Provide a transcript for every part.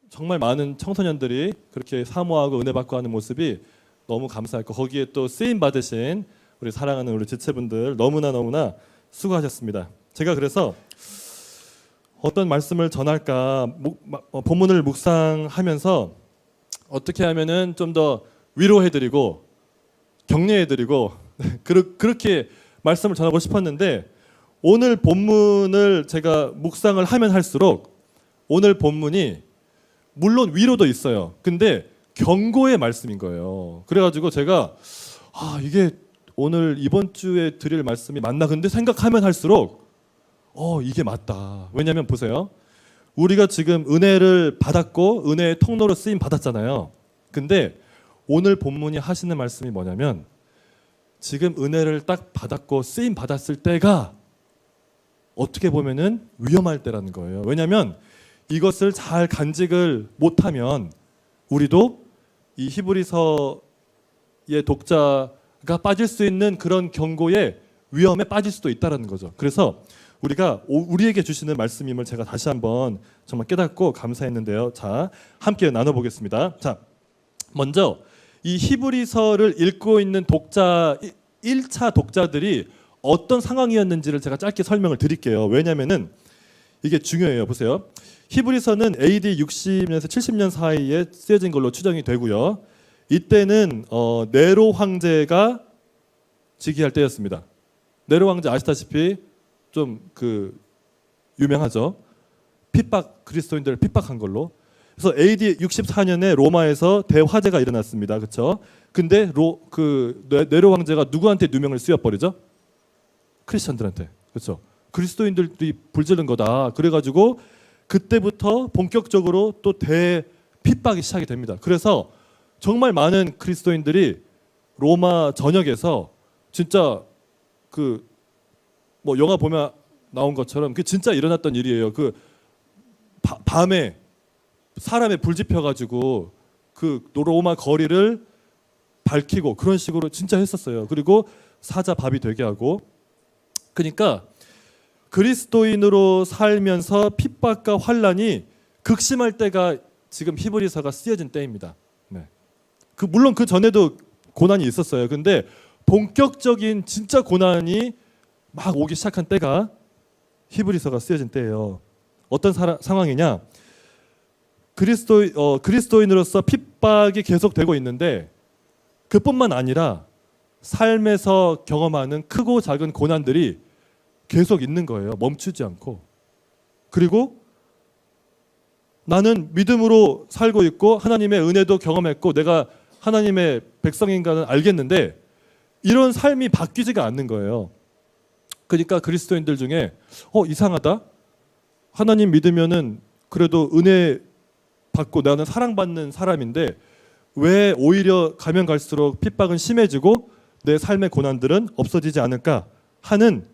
정말 많은 청소년들이 그렇게 사모하고 은혜 받고 하는 모습이 너무 감사했고, 거기에 또 쓰임 받으신 우리 사랑하는 우리 지체분들 너무나 수고하셨습니다. 제가 그래서 어떤 말씀을 전할까 본문을 묵상하면서 어떻게 하면은 좀 더 위로해드리고 격려해드리고 그렇게 말씀을 전하고 싶었는데, 오늘 본문을 제가 묵상을 하면 할수록 오늘 본문이 물론 위로도 있어요. 근데 경고의 말씀인 거예요. 그래가지고 제가 이게 오늘 이번 주에 드릴 말씀이 맞나, 근데 생각하면 할수록 이게 맞다. 왜냐하면 보세요, 우리가 지금 은혜를 받았고 은혜의 통로로 쓰임 받았잖아요. 근데 오늘 본문이 하시는 말씀이 뭐냐면, 지금 은혜를 딱 받았고 쓰임 받았을 때가 어떻게 보면은 위험할 때라는 거예요. 왜냐하면 이것을 잘 간직을 못하면 우리도 이 히브리서의 독자가 빠질 수 있는 그런 경고의 위험에 빠질 수도 있다는 거죠. 그래서 우리가 우리에게 주시는 말씀임을 제가 다시 한번 정말 깨닫고 감사했는데요. 자, 함께 나눠보겠습니다. 자, 먼저 이 히브리서를 읽고 있는 독자 1차 독자들이 어떤 상황이었는지를 제가 짧게 설명을 드릴게요. 왜냐하면은 이게 중요해요. 보세요. 히브리서는 AD 60년에서 70년 사이에 쓰여진 걸로 추정이 되고요. 이때는 네로 황제가 즉위할 때였습니다. 네로 황제 아시다시피 좀 유명하죠. 그리스도인들을 핍박한 걸로. 그래서 AD 64년에 로마에서 대화재가 일어났습니다. 그렇죠? 근데 네로 황제가 누구한테 누명을 씌워버리죠? 크리스천들한테. 그렇죠? 그리스도인들이 불지른 거다. 그래가지고 그때부터 본격적으로 또 핍박이 시작이 됩니다. 그래서 정말 많은 그리스도인들이 로마 전역에서 진짜 영화 보면 나온 것처럼 그 진짜 일어났던 일이에요. 밤에 사람에 불 지펴가지고 로마 거리를 밝히고 그런 식으로 진짜 했었어요. 그리고 사자 밥이 되게 하고. 그러니까 그리스도인으로 살면서 핍박과 환란이 극심할 때가 지금 히브리서가 쓰여진 때입니다. 네. 물론 그 전에도 고난이 있었어요. 근데 본격적인 진짜 고난이 막 오기 시작한 때가 히브리서가 쓰여진 때예요. 어떤 상황이냐? 그리스도인으로서 핍박이 계속되고 있는데, 그뿐만 아니라 삶에서 경험하는 크고 작은 고난들이 계속 있는 거예요. 멈추지 않고. 그리고 나는 믿음으로 살고 있고 하나님의 은혜도 경험했고 내가 하나님의 백성인가는 알겠는데 이런 삶이 바뀌지가 않는 거예요. 그러니까 그리스도인들 중에 이상하다. 하나님 믿으면은 그래도 은혜 받고 나는 사랑받는 사람인데 왜 오히려 가면 갈수록 핍박은 심해지고 내 삶의 고난들은 없어지지 않을까 하는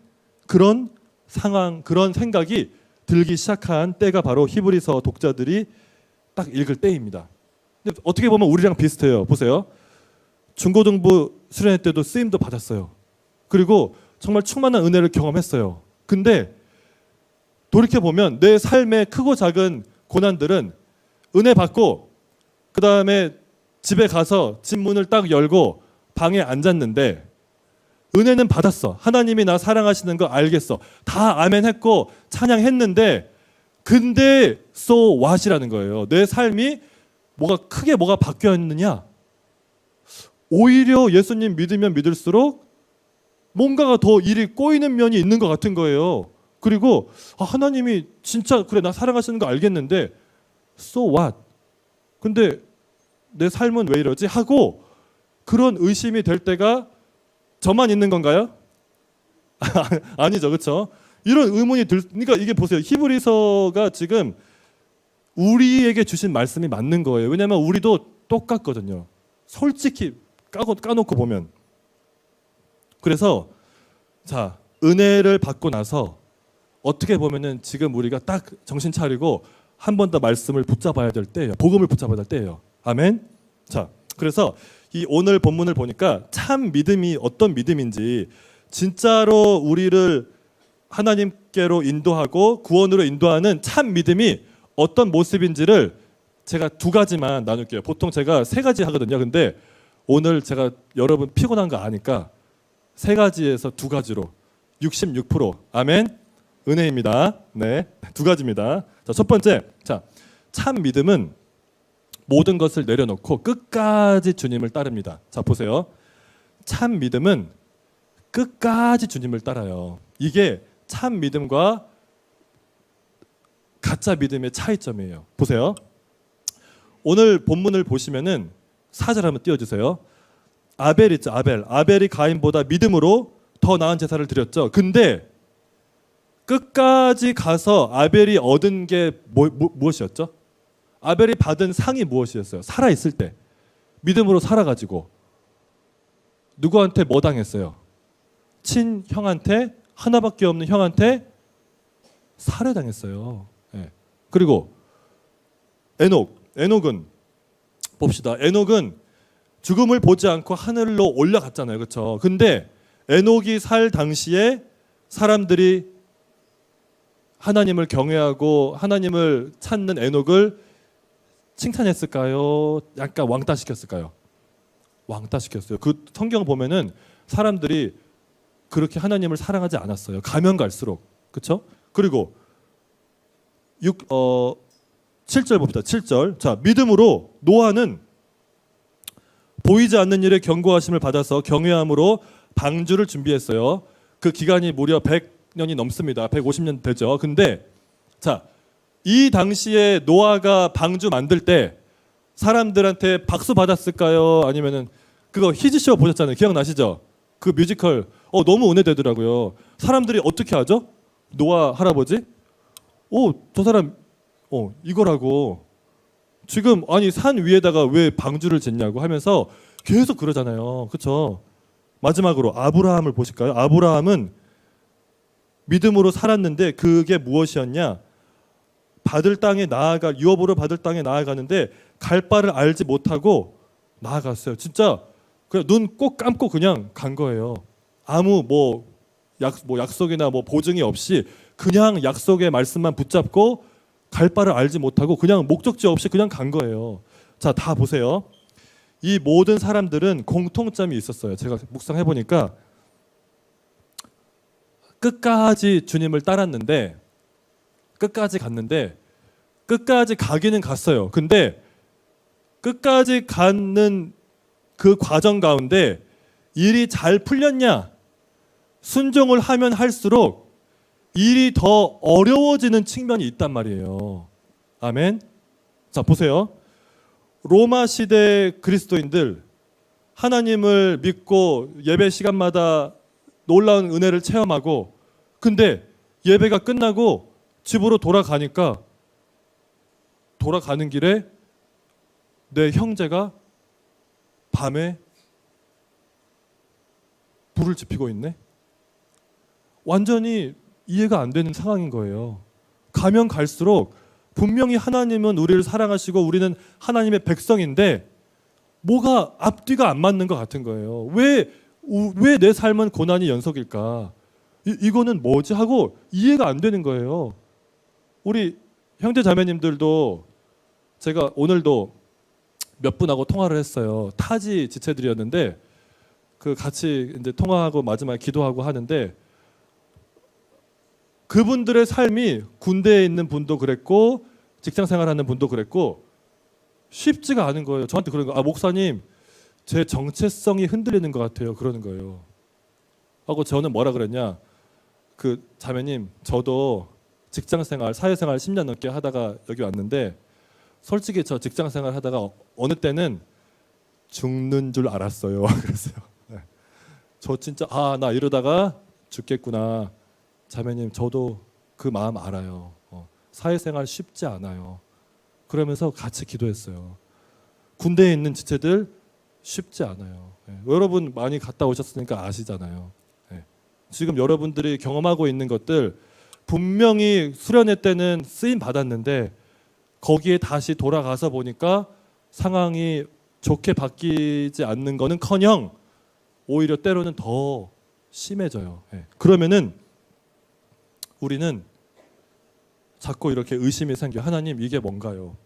그런 상황, 그런 생각이 들기 시작한 때가 바로 히브리서 독자들이 딱 읽을 때입니다. 근데 어떻게 보면 우리랑 비슷해요. 보세요. 중고등부 수련회 때도 쓰임도 받았어요. 그리고 정말 충만한 은혜를 경험했어요. 근데 돌이켜보면 내 삶의 크고 작은 고난들은 은혜 받고 그 다음에 집에 가서 집 문을 딱 열고 방에 앉았는데 은혜는 받았어. 하나님이 나 사랑하시는 거 알겠어. 다 아멘 했고 찬양했는데 근데 so what이라는 거예요. 내 삶이 크게 뭐가 바뀌었느냐? 오히려 예수님 믿으면 믿을수록 뭔가가 더 일이 꼬이는 면이 있는 것 같은 거예요. 그리고 하나님이 진짜 그래 나 사랑하시는 거 알겠는데 so what? 근데 내 삶은 왜 이러지? 하고 그런 의심이 될 때가 저만 있는 건가요? 아니죠, 그렇죠? 이런 의문이 그러니까 이게 보세요. 히브리서가 지금 우리에게 주신 말씀이 맞는 거예요. 왜냐하면 우리도 똑같거든요. 솔직히 까놓고 보면. 그래서 자, 은혜를 받고 나서 어떻게 보면은 지금 우리가 딱 정신 차리고 한 번 더 말씀을 붙잡아야 될 때예요. 복음을 붙잡아야 될 때예요. 아멘. 자, 그래서 이 오늘 본문을 보니까 참 믿음이 어떤 믿음인지, 진짜로 우리를 하나님께로 인도하고 구원으로 인도하는 참 믿음이 어떤 모습인지를 제가 두 가지만 나눌게요. 보통 제가 세 가지 하거든요. 근데 오늘 제가 여러분 피곤한 거 아니까 세 가지에서 두 가지로 66%. 아멘. 은혜입니다. 네, 두 가지입니다. 자, 첫 번째, 자, 참 믿음은 모든 것을 내려놓고 끝까지 주님을 따릅니다. 자, 보세요. 참 믿음은 끝까지 주님을 따라요. 이게 참 믿음과 가짜 믿음의 차이점이에요. 보세요. 오늘 본문을 보시면은 4절 한번 띄워주세요. 아벨 있죠, 아벨. 아벨이 가인보다 믿음으로 더 나은 제사를 드렸죠. 근데 끝까지 가서 아벨이 얻은 게 무엇이었죠? 아벨이 받은 상이 무엇이었어요? 살아있을 때 믿음으로 살아가지고 누구한테 뭐 당했어요? 친형한테, 하나밖에 없는 형한테 살해당했어요. 네. 그리고 에녹은 봅시다. 에녹은 죽음을 보지 않고 하늘로 올라갔잖아요. 그렇죠? 근데 에녹이 살 당시에 사람들이 하나님을 경외하고 하나님을 찾는 에녹을 칭찬했을까요? 약간 왕따시켰을까요? 왕따시켰어요. 그 성경 보면은 사람들이 그렇게 하나님을 사랑하지 않았어요. 가면 갈수록. 그렇죠? 그리고 7절 봅시다. 7절. 자, 믿음으로 노아는 보이지 않는 일에 경고하심을 받아서 경외함으로 방주를 준비했어요. 그 기간이 무려 100년이 넘습니다. 150년 되죠. 근데 자, 이 당시에 노아가 방주 만들 때 사람들한테 박수 받았을까요? 아니면은 그거 히즈쇼 보셨잖아요. 기억나시죠? 그 뮤지컬 너무 은혜되더라고요. 사람들이 어떻게 하죠? 노아 할아버지? 저 사람 이거라고 지금 아니 산 위에다가 왜 방주를 짓냐고 하면서 계속 그러잖아요. 그렇죠? 마지막으로 아브라함을 보실까요? 아브라함은 믿음으로 살았는데 그게 무엇이었냐? 받을 땅에 유업으로 받을 땅에 나아가는데 갈 바를 알지 못하고 나아갔어요. 진짜 그냥 눈 꼭 감고 그냥 간 거예요. 아무 약속이나 보증이 없이 그냥 약속의 말씀만 붙잡고 갈 바를 알지 못하고 그냥 목적지 없이 그냥 간 거예요. 자, 다 보세요. 이 모든 사람들은 공통점이 있었어요. 제가 묵상해 보니까 끝까지 주님을 따랐는데 끝까지 갔는데 끝까지 가기는 갔어요. 근데 끝까지 가는 그 과정 가운데 일이 잘 풀렸냐? 순종을 하면 할수록 일이 더 어려워지는 측면이 있단 말이에요. 아멘. 자, 보세요. 로마 시대 그리스도인들 하나님을 믿고 예배 시간마다 놀라운 은혜를 체험하고 근데 예배가 끝나고 집으로 돌아가니까 돌아가는 길에 내 형제가 밤에 불을 지피고 있네. 완전히 이해가 안 되는 상황인 거예요. 가면 갈수록 분명히 하나님은 우리를 사랑하시고 우리는 하나님의 백성인데 뭐가 앞뒤가 안 맞는 것 같은 거예요. 왜 내 삶은 고난이 연속일까? 이거는 뭐지 하고 이해가 안 되는 거예요. 우리 형제 자매님들도 제가 오늘도 몇 분하고 통화를 했어요. 타지 지체들이었는데 그 같이 이제 통화하고 마지막에 기도하고 하는데 그분들의 삶이 군대에 있는 분도 그랬고 직장 생활하는 분도 그랬고 쉽지가 않은 거예요. 저한테 그런 거. 목사님, 제 정체성이 흔들리는 것 같아요. 그러는 거예요. 하고 저는 뭐라 그랬냐? 그 자매님, 저도 직장 생활, 사회 생활 10년 넘게 하다가 여기 왔는데 솔직히 저 직장 생활 하다가 어느 때는 죽는 줄 알았어요. 그랬어요. 네. 저 진짜 나 이러다가 죽겠구나. 자매님, 저도 그 마음 알아요. 사회생활 쉽지 않아요. 그러면서 같이 기도했어요. 군대에 있는 지체들 쉽지 않아요. 여러분 많이 갔다 오셨으니까 아시잖아요. 지금 여러분들이 경험하고 있는 것들 분명히 수련회 때는 쓰임 받았는데 거기에 다시 돌아가서 보니까 상황이 좋게 바뀌지 않는 거는커녕 오히려 때로는 더 심해져요. 그러면은 우리는 자꾸 이렇게 의심이 생겨. 하나님, 이게 뭔가요?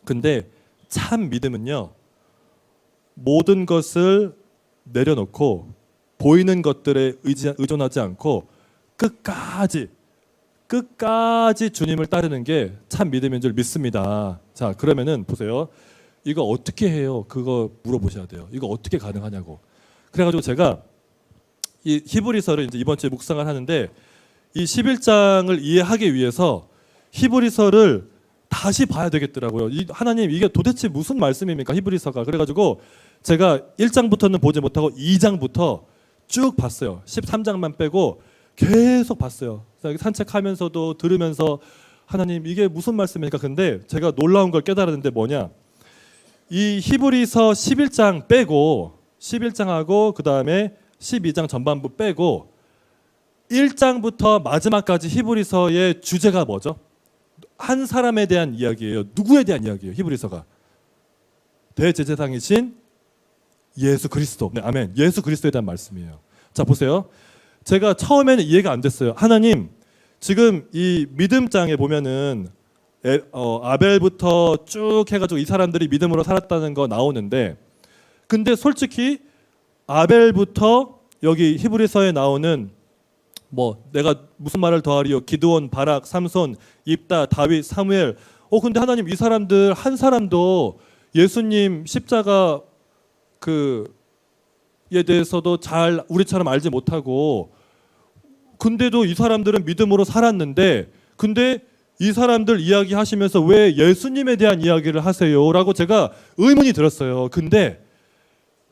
근데 참 믿음은요, 모든 것을 내려놓고 보이는 것들에 의존하지 않고 끝까지 주님을 따르는 게 참 믿음인 줄 믿습니다. 자, 그러면은 보세요. 이거 어떻게 해요? 그거 물어보셔야 돼요. 이거 어떻게 가능하냐고. 그래가지고 제가 이 히브리서를 이제 이번 주에 묵상을 하는데, 이 11장을 이해하기 위해서 히브리서를 다시 봐야 되겠더라고요. 하나님, 이게 도대체 무슨 말씀입니까? 히브리서가. 그래가지고 제가 1장부터는 보지 못하고 2장부터 쭉 봤어요. 13장만 빼고 계속 봤어요. 산책하면서도 들으면서 하나님, 이게 무슨 말씀입니까? 근데 제가 놀라운 걸 깨달았는데 뭐냐, 이 히브리서 11장 빼고 11장하고 그 다음에 12장 전반부 빼고 1장부터 마지막까지 히브리서의 주제가 뭐죠? 한 사람에 대한 이야기예요. 누구에 대한 이야기예요? 히브리서가 대제사장이신 예수 그리스도. 네, 아멘. 예수 그리스도에 대한 말씀이에요. 자, 보세요. 제가 처음에는 이해가 안 됐어요. 하나님, 지금 이 믿음장에 보면은 아벨부터 쭉 해가지고 이 사람들이 믿음으로 살았다는 거 나오는데, 근데 솔직히 아벨부터 여기 히브리서에 나오는 뭐 내가 무슨 말을 더하리요? 기드온, 바락, 삼손, 입다, 다윗, 사무엘. 근데 하나님, 이 사람들 한 사람도 예수님 십자가 그에 대해서도 잘 우리처럼 알지 못하고, 근데도 이 사람들은 믿음으로 살았는데, 근데 이 사람들 이야기하시면서 왜 예수님에 대한 이야기를 하세요? 라고 제가 의문이 들었어요. 근데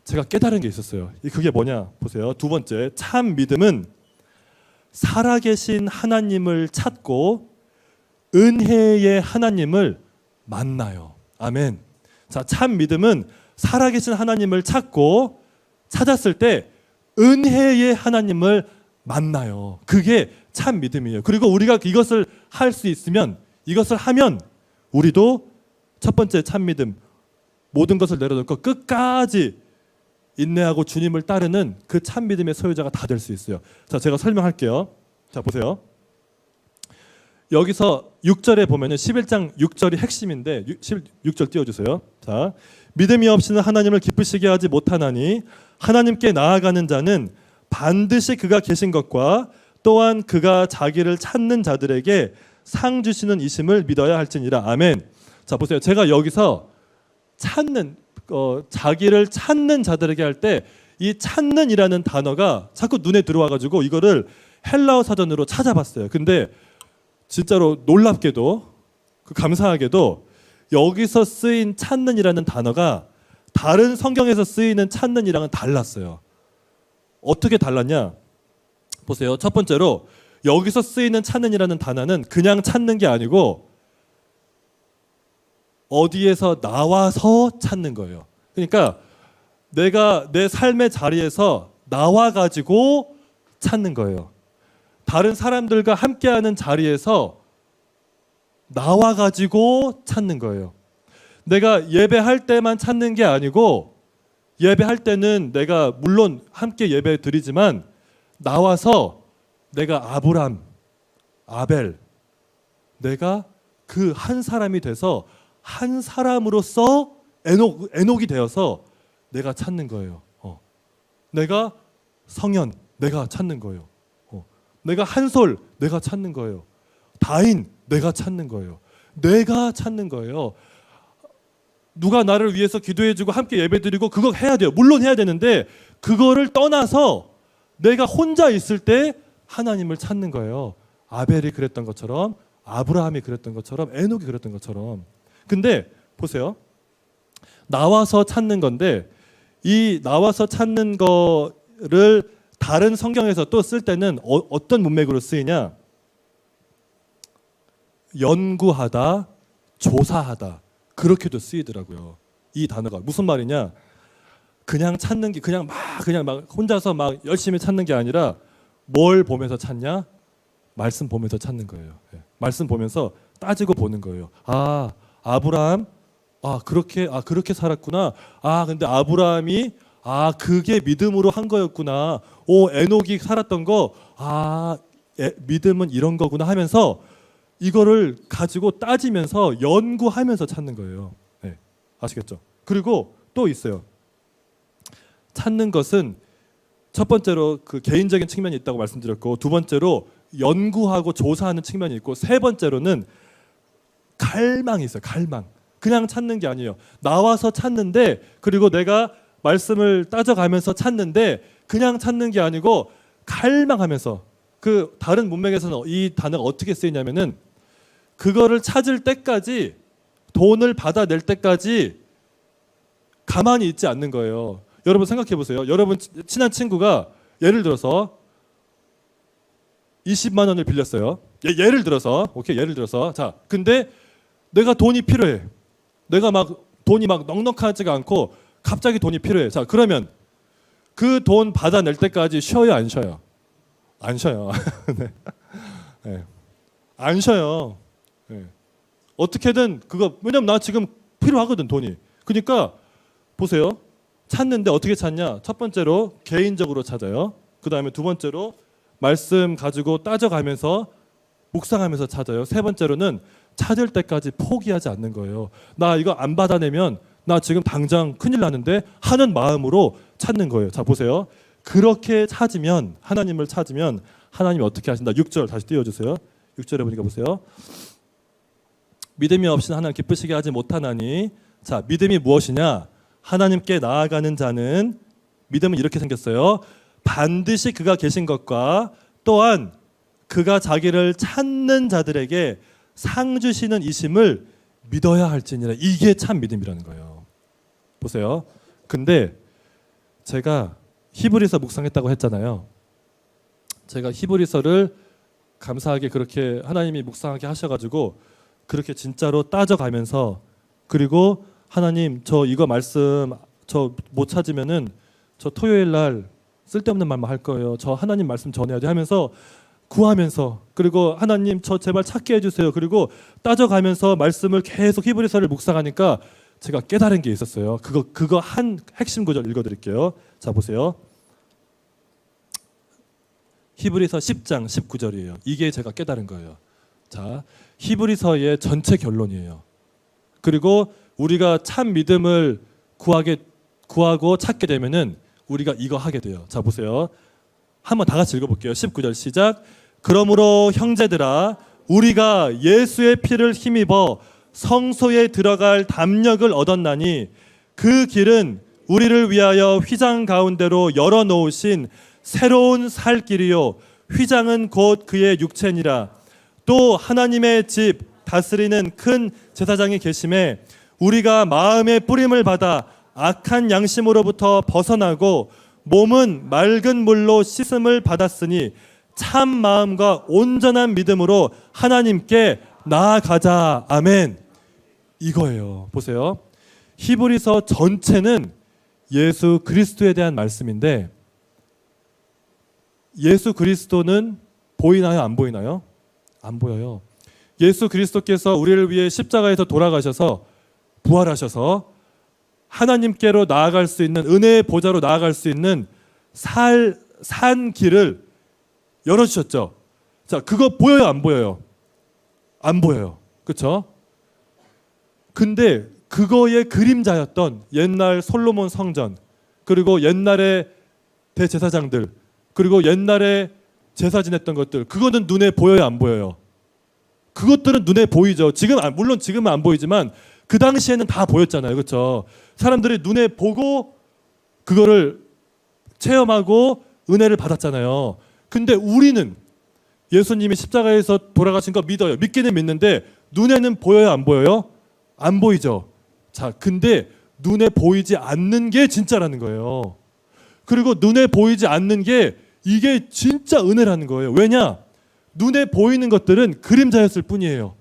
제가 깨달은 게 있었어요. 그게 뭐냐? 보세요. 두 번째, 참 믿음은 살아계신 하나님을 찾고 은혜의 하나님을 만나요. 아멘. 자, 참 믿음은 살아계신 하나님을 찾았을 때 은혜의 하나님을 만나요. 그게 참 믿음이에요. 그리고 우리가 이것을 할 수 있으면, 이것을 하면 우리도 첫 번째 참 믿음, 모든 것을 내려놓고 끝까지 인내하고 주님을 따르는 그 참 믿음의 소유자가 다 될 수 있어요. 자, 제가 설명할게요. 자, 보세요. 여기서 6절에 보면은 11장 6절이 핵심인데 6절 띄워주세요. 자, 믿음이 없이는 하나님을 기쁘시게 하지 못하나니 하나님께 나아가는 자는 반드시 그가 계신 것과 또한 그가 자기를 찾는 자들에게 상 주시는 이심을 믿어야 할지니라. 아멘. 자, 보세요. 제가 여기서 자기를 찾는 자들에게 할 때 이 찾는이라는 단어가 자꾸 눈에 들어와가지고 이거를 헬라어 사전으로 찾아봤어요. 근데 진짜로 놀랍게도, 감사하게도 여기서 쓰인 찾는이라는 단어가 다른 성경에서 쓰이는 찾는이랑은 달랐어요. 어떻게 달랐냐? 보세요. 첫 번째로 여기서 쓰이는 찾는이라는 단어는 그냥 찾는 게 아니고 어디에서 나와서 찾는 거예요. 그러니까 내가 내 삶의 자리에서 나와가지고 찾는 거예요. 다른 사람들과 함께하는 자리에서 나와가지고 찾는 거예요. 내가 예배할 때만 찾는 게 아니고, 예배할 때는 내가 물론 함께 예배 드리지만 나와서 내가 아브람, 아벨, 내가 그 한 사람이 돼서 한 사람으로서 에녹이 되어서 내가 찾는 거예요. 내가 성현, 내가 찾는 거예요. 내가 한솔, 내가 찾는 거예요. 다인, 내가 찾는 거예요. 내가 찾는 거예요. 누가 나를 위해서 기도해주고 함께 예배드리고 그거 해야 돼요. 물론 해야 되는데 그거를 떠나서 내가 혼자 있을 때 하나님을 찾는 거예요. 아벨이 그랬던 것처럼, 아브라함이 그랬던 것처럼, 에녹이 그랬던 것처럼. 근데 보세요. 나와서 찾는 건데, 이 나와서 찾는 거를 다른 성경에서 또 쓸 때는 어떤 문맥으로 쓰이냐? 연구하다, 조사하다, 그렇게도 쓰이더라고요. 이 단어가 무슨 말이냐? 그냥 찾는 게 그냥 막 혼자서 막 열심히 찾는 게 아니라 뭘 보면서 찾냐? 말씀 보면서 찾는 거예요. 말씀 보면서 따지고 보는 거예요. 아브라함, 그렇게 살았구나. 근데 아브라함이 그게 믿음으로 한 거였구나. 에녹이 살았던 거, 믿음은 이런 거구나 하면서 이거를 가지고 따지면서 연구하면서 찾는 거예요. 아시겠죠? 그리고 또 있어요. 찾는 것은 첫 번째로 그 개인적인 측면이 있다고 말씀드렸고, 두 번째로 연구하고 조사하는 측면이 있고, 세 번째로는 갈망이 있어요. 갈망. 그냥 찾는 게 아니에요. 나와서 찾는데, 그리고 내가 말씀을 따져가면서 찾는데 그냥 찾는 게 아니고 갈망하면서. 그 다른 문맥에서는 이 단어가 어떻게 쓰이냐면은 그거를 찾을 때까지, 돈을 받아낼 때까지 가만히 있지 않는 거예요. 여러분 생각해 보세요. 여러분 친한 친구가 예를 들어서 20만 원을 빌렸어요. 예를 들어서, 오케이, 예를 들어서. 자, 근데 내가 돈이 필요해. 내가 막 돈이 막 넉넉하지가 않고 갑자기 돈이 필요해. 자, 그러면 그 돈 받아낼 때까지 쉬어요, 안 쉬어요? 안 쉬어요. 네. 네. 안 쉬어요. 네. 어떻게든 그거, 왜냐면 나 지금 필요하거든, 돈이. 그러니까 보세요. 찾는데 어떻게 찾냐? 첫 번째로 개인적으로 찾아요. 그 다음에 두 번째로 말씀 가지고 따져가면서 묵상하면서 찾아요. 세 번째로는 찾을 때까지 포기하지 않는 거예요. 나 이거 안 받아내면 나 지금 당장 큰일 나는데 하는 마음으로 찾는 거예요. 자, 보세요. 그렇게 찾으면, 하나님을 찾으면 하나님이 어떻게 하신다. 6절 다시 띄워주세요. 6절에 보니까 보세요. 믿음이 없이는 하나님 기쁘시게 하지 못하나니. 자, 믿음이 무엇이냐? 하나님께 나아가는 자는, 믿음은 이렇게 생겼어요. 반드시 그가 계신 것과 또한 그가 자기를 찾는 자들에게 상 주시는 이심을 믿어야 할지니라. 이게 참 믿음이라는 거예요. 보세요. 근데 제가 히브리서 묵상했다고 했잖아요. 제가 히브리서를 감사하게 그렇게 하나님이 묵상하게 하셔가지고 그렇게 진짜로 따져가면서, 그리고 하나님 저 이거 말씀 저 못 찾으면은 저 토요일 날 쓸데없는 말만 할 거예요. 저 하나님 말씀 전해야 돼 하면서 구하면서, 그리고 하나님 저 제발 찾게 해주세요. 그리고 따져가면서 말씀을 계속 히브리서를 묵상하니까 제가 깨달은 게 있었어요. 그거 한 핵심 구절 읽어드릴게요. 자, 보세요. 히브리서 10장 19절이에요. 이게 제가 깨달은 거예요. 자, 히브리서의 전체 결론이에요. 그리고 우리가 참 믿음을 구하고 찾게 되면은 우리가 이거 하게 돼요. 자, 보세요. 한번 다 같이 읽어볼게요. 19절 시작. 그러므로 형제들아, 우리가 예수의 피를 힘입어 성소에 들어갈 담력을 얻었나니 그 길은 우리를 위하여 휘장 가운데로 열어놓으신 새로운 살 길이요, 휘장은 곧 그의 육체니라. 또 하나님의 집 다스리는 큰 제사장이 계심에 우리가 마음의 뿌림을 받아 악한 양심으로부터 벗어나고 몸은 맑은 물로 씻음을 받았으니 참 마음과 온전한 믿음으로 하나님께 나아가자. 아멘. 이거예요. 보세요. 히브리서 전체는 예수 그리스도에 대한 말씀인데, 예수 그리스도는 보이나요? 안 보이나요? 안 보여요. 예수 그리스도께서 우리를 위해 십자가에서 돌아가셔서 부활하셔서 하나님께로 나아갈 수 있는, 은혜의 보좌로 나아갈 수 있는 산 길을 열어주셨죠. 자, 그거 보여요? 안 보여요? 안 보여요. 그렇죠? 근데 그거의 그림자였던 옛날 솔로몬 성전, 그리고 옛날의 대제사장들, 그리고 옛날에 제사 지냈던 것들, 그거는 눈에 보여요? 안 보여요? 그것들은 눈에 보이죠. 물론 지금은 안 보이지만 그 당시에는 다 보였잖아요. 그렇죠? 사람들이 눈에 보고 그거를 체험하고 은혜를 받았잖아요. 근데 우리는 예수님이 십자가에서 돌아가신 거 믿어요. 믿기는 믿는데 눈에는 보여요? 안 보여요? 안 보이죠. 자, 근데 눈에 보이지 않는 게 진짜라는 거예요. 그리고 눈에 보이지 않는 게 이게 진짜 은혜라는 거예요. 왜냐? 눈에 보이는 것들은 그림자였을 뿐이에요.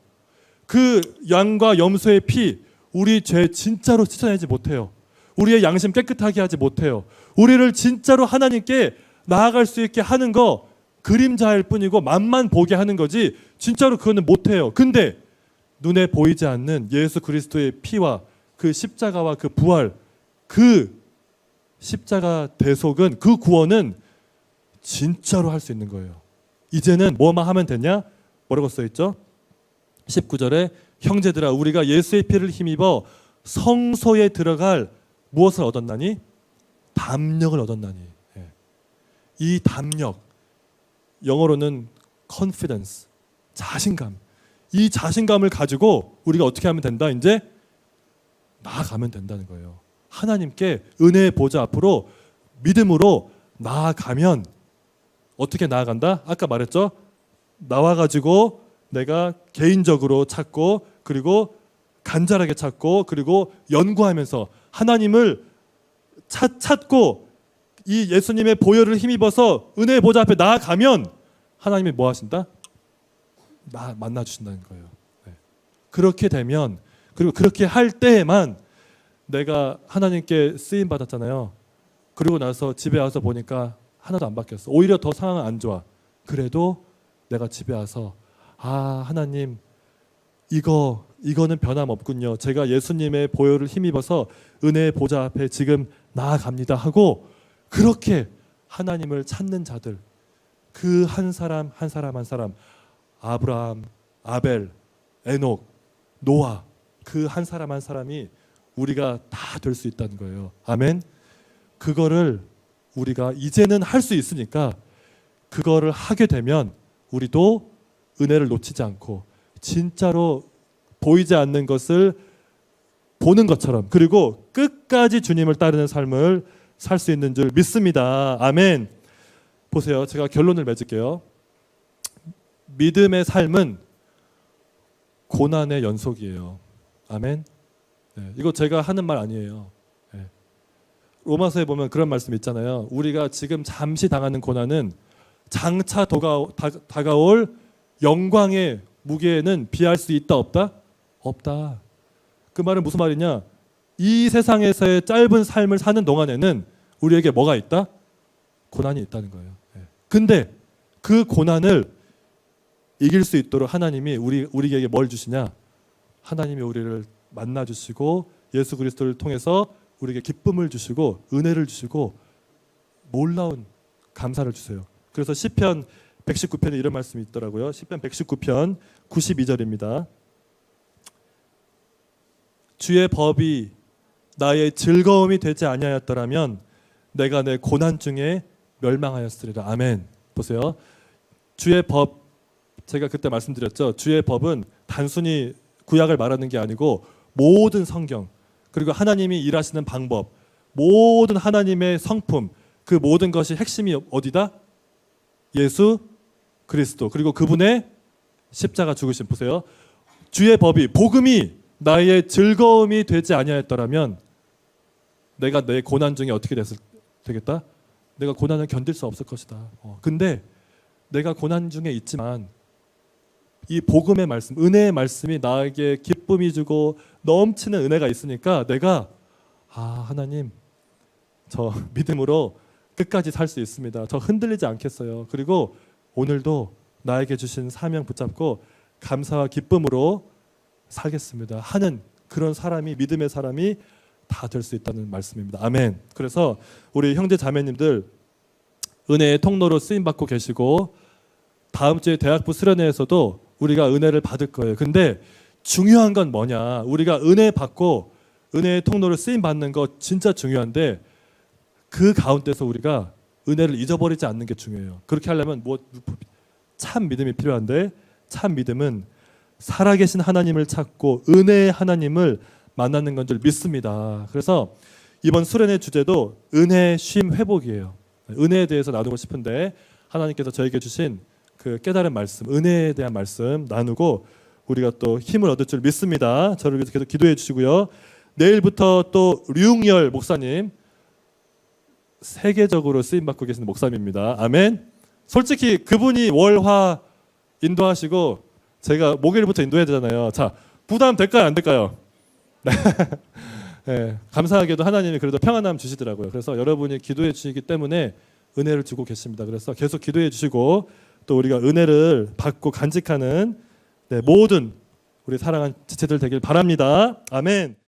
그 양과 염소의 피, 우리 죄 진짜로 씻어내지 못해요. 우리의 양심 깨끗하게 하지 못해요. 우리를 진짜로 하나님께 나아갈 수 있게 하는 거 그림자일 뿐이고 맛만 보게 하는 거지 진짜로 그거는 못해요. 근데 눈에 보이지 않는 예수 그리스도의 피와 그 십자가와 그 부활, 그 십자가 대속은, 그 구원은 진짜로 할 수 있는 거예요. 이제는 뭐만 하면 되냐? 뭐라고 써있죠? 19절에 형제들아, 우리가 예수의 피를 힘입어 성소에 들어갈 무엇을 얻었나니? 담력을 얻었나니. 예. 이 담력, 영어로는 confidence, 자신감. 이 자신감을 가지고 우리가 어떻게 하면 된다? 이제 나아가면 된다는 거예요. 하나님께 은혜의 보좌 앞으로 믿음으로 나아가면 어떻게 나아간다? 아까 말했죠? 나와가지고 내가 개인적으로 찾고 그리고 간절하게 찾고 그리고 연구하면서 하나님을 찾고 이 예수님의 보혈을 힘입어서 은혜의 보좌 앞에 나아가면 하나님이 뭐 하신다? 나 만나 주신다는 거예요. 네. 그렇게 되면 그리고 그렇게 할 때에만 내가 하나님께 쓰임 받았잖아요. 그리고 나서 집에 와서 보니까 하나도 안 바뀌었어. 오히려 더 상황은 안 좋아. 그래도 내가 집에 와서 하나님 이거는 변함없군요. 제가 예수님의 보혈을 힘입어서 은혜의 보좌 앞에 지금 나아갑니다 하고 그렇게 하나님을 찾는 자들 그 한 사람 한 사람 한 사람 아브라함, 아벨, 에녹, 노아 그 한 사람 한 사람이 우리가 다 될 수 있다는 거예요. 아멘. 그거를 우리가 이제는 할 수 있으니까 그거를 하게 되면 우리도 은혜를 놓치지 않고 진짜로 보이지 않는 것을 보는 것처럼 그리고 끝까지 주님을 따르는 삶을 살 수 있는 줄 믿습니다. 아멘. 보세요. 제가 결론을 맺을게요. 믿음의 삶은 고난의 연속이에요. 아멘. 네, 이거 제가 하는 말 아니에요. 네. 로마서에 보면 그런 말씀 있잖아요. 우리가 지금 잠시 당하는 고난은 장차 다가올 영광의 무게에는 비할 수 있다 없다? 없다. 그 말은 무슨 말이냐? 이 세상에서의 짧은 삶을 사는 동안에는 우리에게 뭐가 있다? 고난이 있다는 거예요. 네. 근데 그 고난을 이길 수 있도록 하나님이 우리에게 뭘 주시냐? 하나님이 우리를 만나 주시고 예수 그리스도를 통해서 우리에게 기쁨을 주시고 은혜를 주시고 놀라운 감사를 주세요. 그래서 시편 119편에 이런 말씀이 있더라고요. 시편 119편 92절입니다. 주의 법이 나의 즐거움이 되지 아니하였더라면 내가 내 고난 중에 멸망하였으리라. 아멘. 보세요. 주의 법 제가 그때 말씀드렸죠. 주의 법은 단순히 구약을 말하는 게 아니고 모든 성경 그리고 하나님이 일하시는 방법 모든 하나님의 성품 그 모든 것이 핵심이 어디다? 예수 그리스도 그리고 그분의 십자가 죽으심. 보세요. 주의 법이 복음이 나의 즐거움이 되지 아니하였더라면 내가 내 고난 중에 어떻게 되겠다? 내가 고난을 견딜 수 없을 것이다. 근데 내가 고난 중에 있지만 이 복음의 말씀, 은혜의 말씀이 나에게 기쁨이 주고 넘치는 은혜가 있으니까 내가 하나님 저 믿음으로 끝까지 살 수 있습니다. 저 흔들리지 않겠어요. 그리고 오늘도 나에게 주신 사명 붙잡고 감사와 기쁨으로 살겠습니다 하는 그런 사람이 믿음의 사람이 다 될 수 있다는 말씀입니다. 아멘. 그래서 우리 형제 자매님들 은혜의 통로로 쓰임 받고 계시고 다음 주에 대학부 수련회에서도 우리가 은혜를 받을 거예요. 근데 중요한 건 뭐냐? 우리가 은혜 받고 은혜의 통로를 쓰임 받는 거 진짜 중요한데 그 가운데서 우리가 은혜를 잊어버리지 않는 게 중요해요. 그렇게 하려면 참 믿음이 필요한데 참 믿음은 살아계신 하나님을 찾고 은혜의 하나님을 만나는 건 줄 믿습니다. 그래서 이번 수련회 주제도 은혜 쉼 회복이에요. 은혜에 대해서 나누고 싶은데 하나님께서 저에게 주신 그 깨달은 말씀, 은혜에 대한 말씀 나누고 우리가 또 힘을 얻을 줄 믿습니다. 저를 위해서 계속 기도해 주시고요. 내일부터 또 류웅열 목사님 세계적으로 쓰임 받고 계시는 목사님입니다. 아멘. 솔직히 그분이 월화 인도하시고 제가 목요일부터 인도해야 되잖아요. 자, 부담 될까요? 안 될까요? 네, 감사하게도 하나님이 그래도 평안함 주시더라고요. 그래서 여러분이 기도해 주시기 때문에 은혜를 주고 계십니다. 그래서 계속 기도해 주시고 또 우리가 은혜를 받고 간직하는 모든 우리 사랑하는 지체들 되길 바랍니다. 아멘.